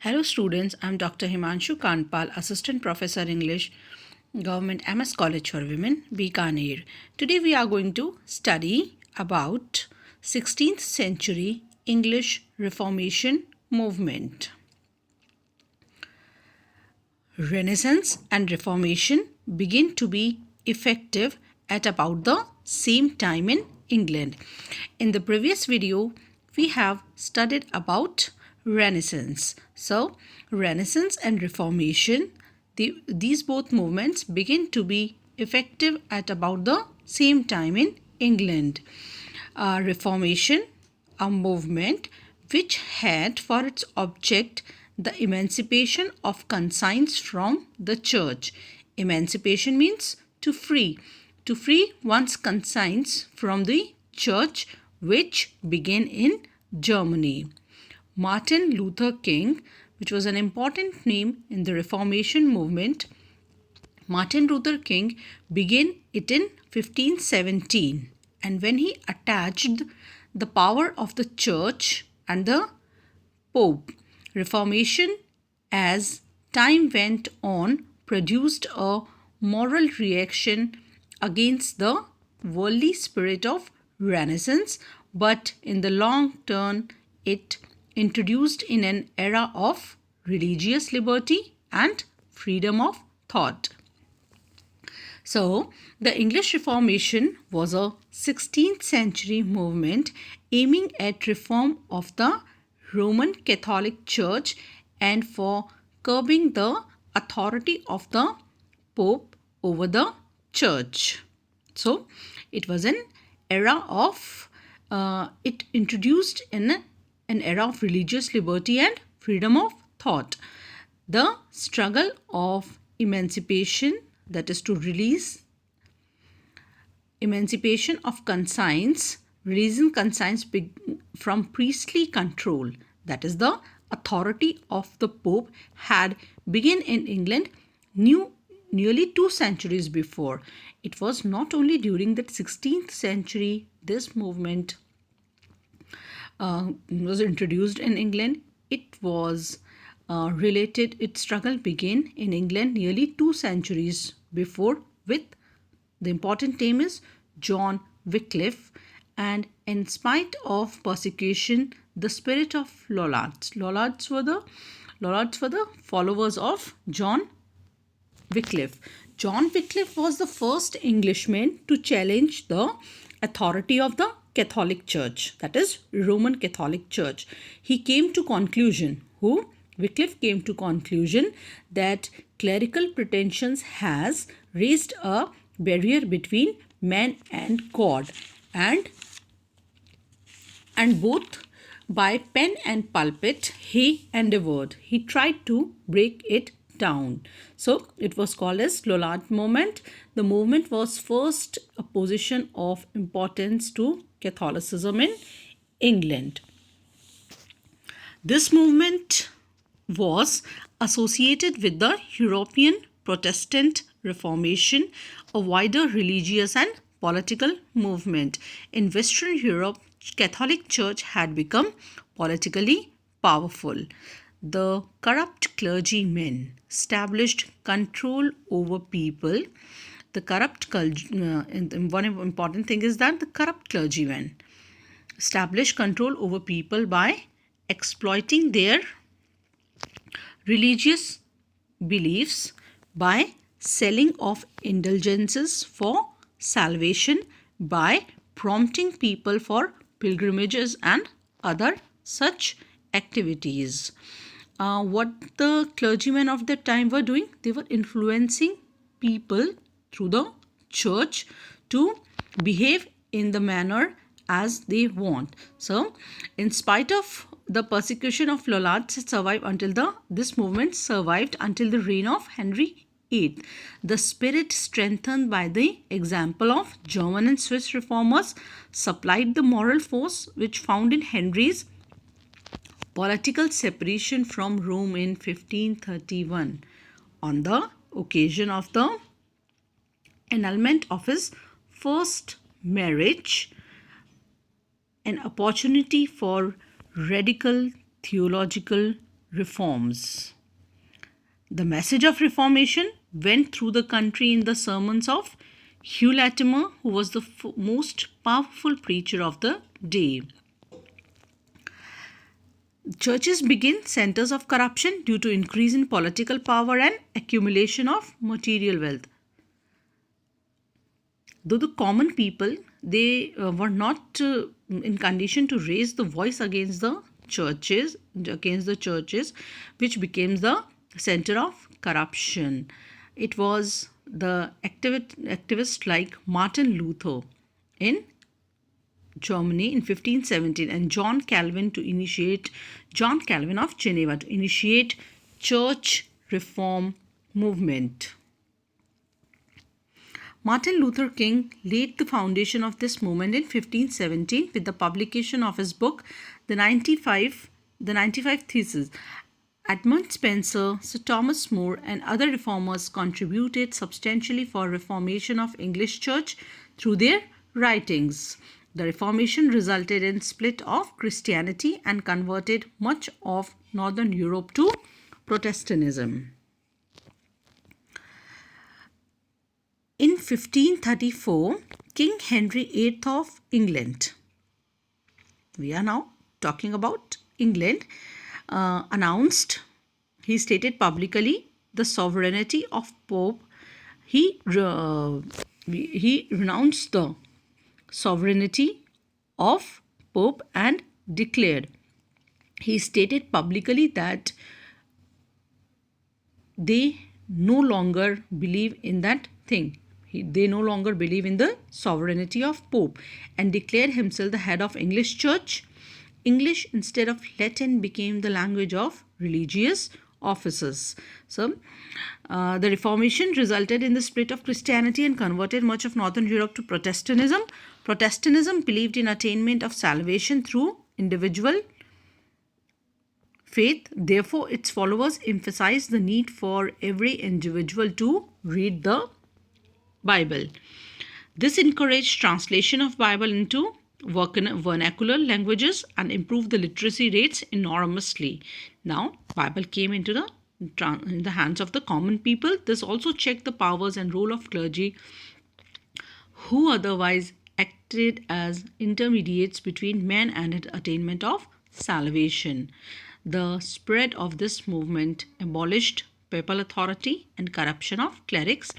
Hello students, I'm Dr. Himanshu Kandpal, Assistant Professor English, Government MS College for Women, Bikaner. Today we are going to study about 16th century English Reformation movement. Renaissance and Reformation begin to be effective at about the same time in England. In the previous video, we have studied about Renaissance. So, Renaissance and Reformation, these both movements begin to be effective at about the same time in England. Reformation, a movement which had for its object the emancipation of conscience from the church. Emancipation means to free one's conscience from the church, which began in Germany. Martin Luther King, which was an important name in the Reformation movement, Martin Luther King began it in 1517, and when he attached the power of the church and the Pope, Reformation, as time went on, produced a moral reaction against the worldly spirit of Renaissance, but in the long term, it introduced in an era of religious liberty and freedom of thought. So, the English Reformation was a 16th century movement aiming at reform of the Roman Catholic Church and for curbing the authority of the Pope over the Church. So, it was an era of, it introduced in an era of religious liberty and freedom of thought. The struggle of emancipation, that is to release emancipation of conscience, releasing conscience from priestly control, that is the authority of the Pope, had begun in England nearly 2 centuries before. It was not only during the 16th century this movement was introduced in England. It was its struggle began in England nearly 2 centuries before with the important name is John Wycliffe, and in spite of persecution, the spirit of Lollards were the followers of John Wycliffe. John Wycliffe was the first Englishman to challenge the authority of the Catholic Church, that is Roman Catholic Church. Wycliffe came to conclusion that clerical pretensions has raised a barrier between man and God, and both by pen and pulpit he tried to break it down. So it was called as Lollard movement. The movement was first a position of importance to Catholicism in England. This movement was associated with the European Protestant Reformation, a wider religious and political movement. In Western Europe, Catholic Church had become politically powerful. The corrupt clergymen established control over people. One important thing is that the corrupt clergymen established control over people by exploiting their religious beliefs, by selling of indulgences for salvation, by prompting people for pilgrimages and other such activities. What the clergymen of that time were doing, they were influencing people through the church to behave in the manner as they want. So, in spite of the persecution of Lollards, this movement survived until the reign of Henry VIII. The spirit, strengthened by the example of German and Swiss reformers, supplied the moral force which found in Henry's political separation from Rome in 1531 on the occasion of the annulment of his first marriage. An opportunity for radical theological reforms. The message of Reformation went through the country in the sermons of Hugh Latimer, who was the most powerful preacher of the day. Churches became centers of corruption due to increase in political power and accumulation of material wealth. Though the common people, they were not in condition to raise the voice against the churches, which became the center of corruption. It was the activists like Martin Luther in Germany in 1517 and John Calvin of Geneva to initiate church reform movement. Martin Luther King laid the foundation of this movement in 1517 with the publication of his book, The 95 Theses. Edmund Spencer, Sir Thomas More, and other reformers contributed substantially for reformation of English church through their writings. The Reformation resulted in split of Christianity and converted much of Northern Europe to Protestantism. In 1534, King Henry VIII of England, we are now talking about England, he stated publicly the sovereignty of Pope. He renounced the sovereignty of Pope and declared, he stated publicly that they no longer believe in that thing. They no longer believe in the sovereignty of Pope and declared himself the head of English Church. English instead of Latin became the language of religious officers. So, the Reformation resulted in the split of Christianity and converted much of Northern Europe to Protestantism. Protestantism believed in attainment of salvation through individual faith. Therefore, its followers emphasized the need for every individual to read the Bible. This encouraged translation of Bible into vernacular languages and improved the literacy rates enormously. Now, Bible came into in the hands of the common people. This also checked the powers and role of clergy, who otherwise acted as intermediates between man and attainment of salvation. The spread of this movement abolished papal authority and corruption of clerics.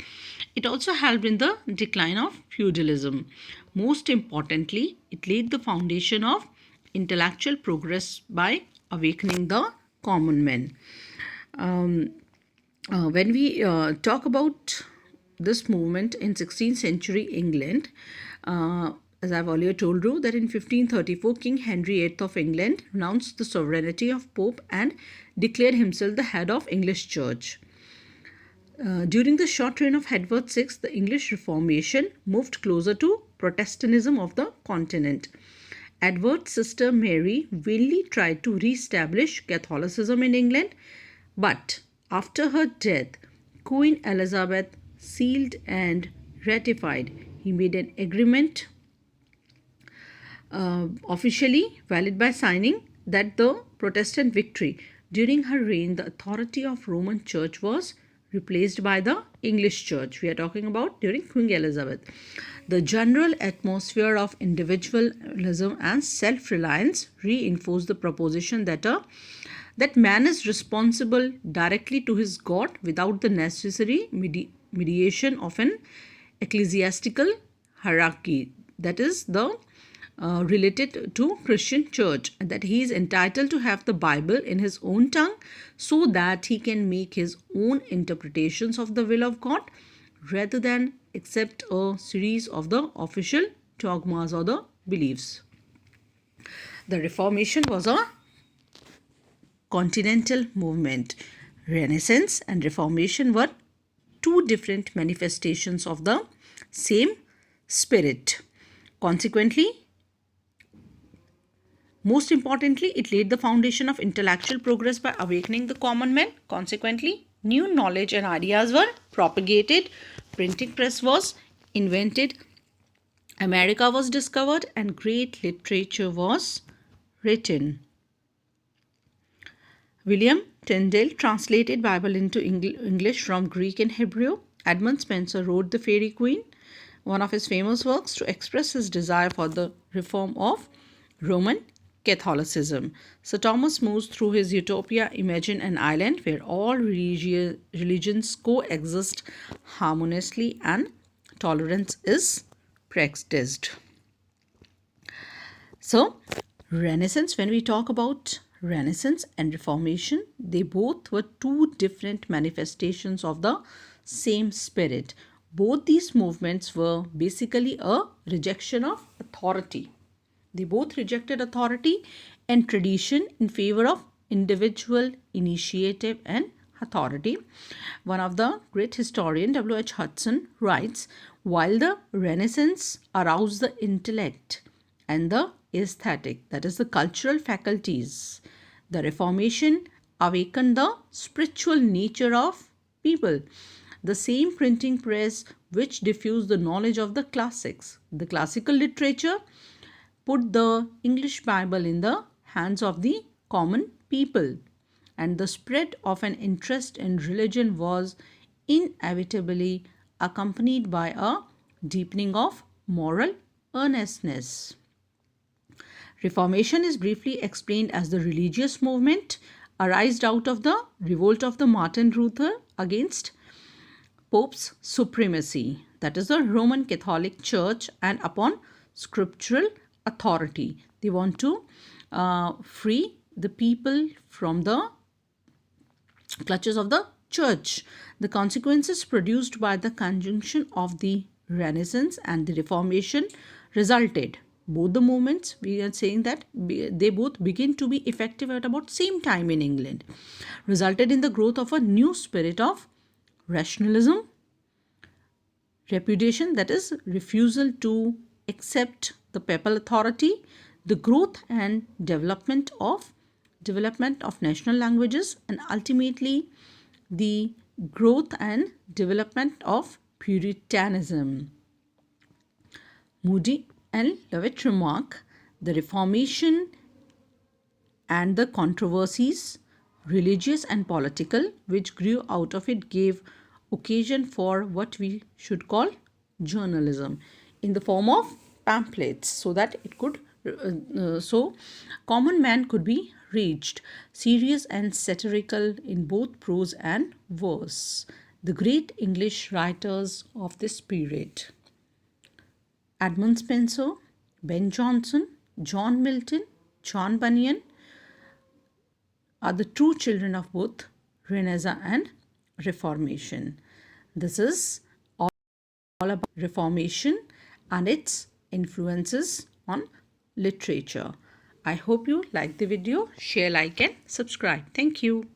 It also helped in the decline of feudalism. Most importantly, it laid the foundation of intellectual progress by awakening the common man. When we talk about this movement in 16th century England, as I've earlier told you, that in 1534, King Henry VIII of England renounced the sovereignty of Pope and declared himself the head of English Church. During the short reign of Edward VI, the English Reformation moved closer to Protestantism of the continent. Edward's sister Mary vainly tried to re-establish Catholicism in England, but after her death, Queen Elizabeth sealed and ratified. He made an agreement officially valid by signing that the Protestant victory. During her reign, the authority of Roman Church was replaced by the English Church. We are talking about during Queen Elizabeth. The general atmosphere of individualism and self-reliance reinforced the proposition that man is responsible directly to his God without the necessary mediation of an ecclesiastical hierarchy, that is the related to Christian church, and that he is entitled to have the Bible in his own tongue so that he can make his own interpretations of the will of God rather than accept a series of the official dogmas or the beliefs. The Reformation was a continental movement. Renaissance and Reformation were two different manifestations of the same spirit. Consequently, most importantly, it laid the foundation of intellectual progress by awakening the common man. Consequently, new knowledge and ideas were propagated. Printing press was invented. America was discovered and great literature was written. William Tyndale translated Bible into English from Greek and Hebrew. Edmund Spencer wrote The Fairy Queen, one of his famous works, to express his desire for the reform of Roman Catholicism. Sir Thomas More, through his Utopia, imagined an island where all religions coexist harmoniously and tolerance is practiced. So, Renaissance, when we talk about Renaissance and Reformation, they both were two different manifestations of the same spirit. Both these movements were basically a rejection of authority. They both rejected authority and tradition in favor of individual initiative and authority. One of the great historian, W.H. Hudson, writes, while the Renaissance aroused the intellect and the aesthetic, that is the cultural faculties, the Reformation awakened the spiritual nature of people. The same printing press which diffused the knowledge of the classics, the classical literature, put the English Bible in the hands of the common people, and the spread of an interest in religion was inevitably accompanied by a deepening of moral earnestness. Reformation is briefly explained as the religious movement arised out of the revolt of the Martin Luther against Pope's supremacy, that is the Roman Catholic Church, and upon scriptural authority. They want to free the people from the clutches of the church. The consequences produced by the conjunction of the Renaissance and the Reformation resulted. Both the movements, we are saying that they both begin to be effective at about same time in England, resulted in the growth of a new spirit of rationalism, repudiation, that is refusal to accept the papal authority, the growth and development of national languages, and ultimately the growth and development of Puritanism. Moody and Levitt remark, the Reformation and the controversies, religious and political, which grew out of it, gave occasion for what we should call journalism in the form of pamphlets, so that it could so common man could be reached, serious and satirical in both prose and verse. The great English writers of this period, Edmund Spencer, Ben Jonson, John Milton, John Bunyan, are the true children of both Renaissance and Reformation. This is all about Reformation and its influences on literature. I hope you like the video. Share, like and subscribe. Thank you.